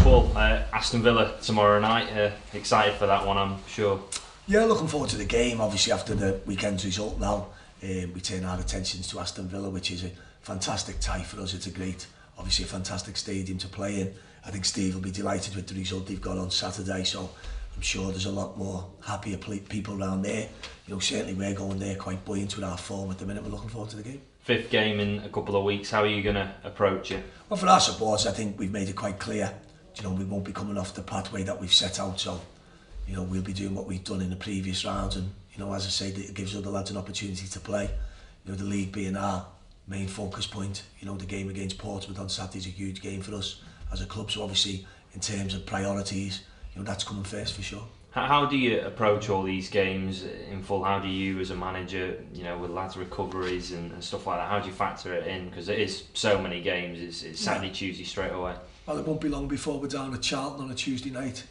football. Aston Villa tomorrow night. Excited for that one, I'm sure. Yeah, looking forward to the game. Obviously, after the weekend's result now, we turn our attentions to Aston Villa, which is a fantastic tie for us. It's obviously a fantastic stadium to play in. I think Steve will be delighted with the result they've got on Saturday, so I'm sure there's a lot more happier people around there. Certainly we're going there quite buoyant with our form at the minute. We're looking forward to the game. Fifth game in a couple of weeks. How are you going to approach it? Well, for our supporters, I think we've made it quite clear. We won't be coming off the pathway that we've set out, so we'll be doing what we've done in the previous rounds, and as I say, it gives other lads an opportunity to play. The league being our main focus point. The game against Portsmouth on Saturday is a huge game for us as a club, so obviously in terms of priorities, that's coming first for sure. How do you approach all these games in full? How do you, as a manager, with lads' recoveries and stuff like that, how do you factor it in? Because it is so many games. It's Saturday, Tuesday straight away. Well, it won't be long before we're down at Charlton on a Tuesday night.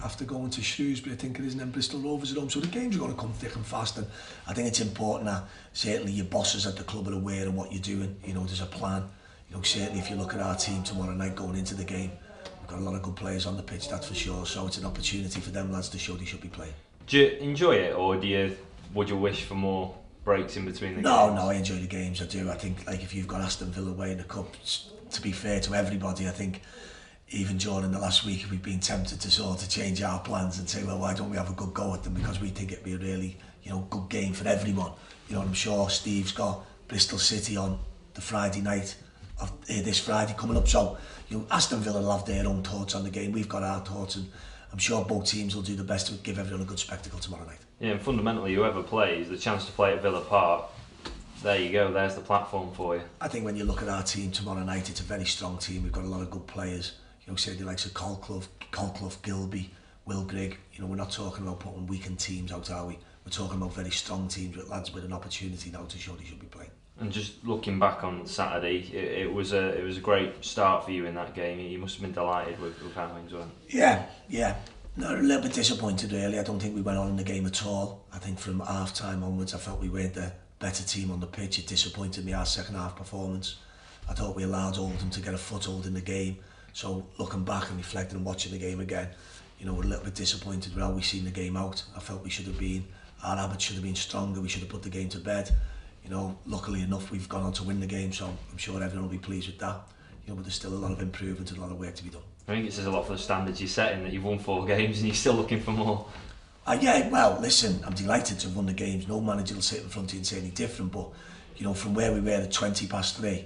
After going to Shrewsbury, I think it is, and then Bristol Rovers at home. So the games are going to come thick and fast, and I think it's important that certainly your bosses at the club are aware of what you're doing. There's a plan. Certainly if you look at our team tomorrow night going into the game, we've got a lot of good players on the pitch, that's for sure. So it's an opportunity for them lads to show they should be playing. Do you enjoy it, or would you wish for more breaks in between the games? No, I enjoy the games. I do. I think if you've got Aston Villa away in the cup, to be fair to everybody, I think even during the last week we've been tempted to sort of change our plans and say, well, why don't we have a good go at them, because we think it'd be a really good game for everyone. I'm sure Steve's got Bristol City on the Friday night of this Friday coming up, so Aston Villa will have their own thoughts on the game. We've got our thoughts, and I'm sure both teams will do the best to give everyone a good spectacle tomorrow night. Yeah, and fundamentally, whoever plays, the chance to play at Villa Park, there you go, there's the platform for you. I think when you look at our team tomorrow night, it's a very strong team. We've got a lot of good players. Say the likes of Colclough, Gilby, Will Grigg. We're not talking about putting weakened teams out, are we? We're talking about very strong teams with lads with an opportunity now to show they should be playing. And just looking back on Saturday, it was a great start for you in that game. You must have been delighted with how things went. Yeah. No, a little bit disappointed really. I don't think we went on in the game at all. I think from half time onwards I felt we weren't the better team on the pitch. It disappointed me, our second half performance. I thought we allowed Oldham to get a foothold in the game. So looking back and reflecting and watching the game again, we're a little bit disappointed with how we've seen the game out. I felt our habits should have been stronger. We should have put the game to bed. Luckily enough, we've gone on to win the game, so I'm sure everyone will be pleased with that. But there's still a lot of improvement and a lot of work to be done. I think it says a lot for the standards you're setting, that you've won 4 games and you're still looking for more. Yeah, well, listen, I'm delighted to have won the games. No manager will sit in front of you and say any different, but from where we were at 3:20,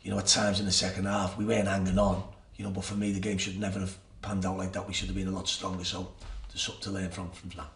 at times in the second half, we weren't hanging on. But for me, the game should never have panned out like that. We should have been a lot stronger, so there's something to learn from that.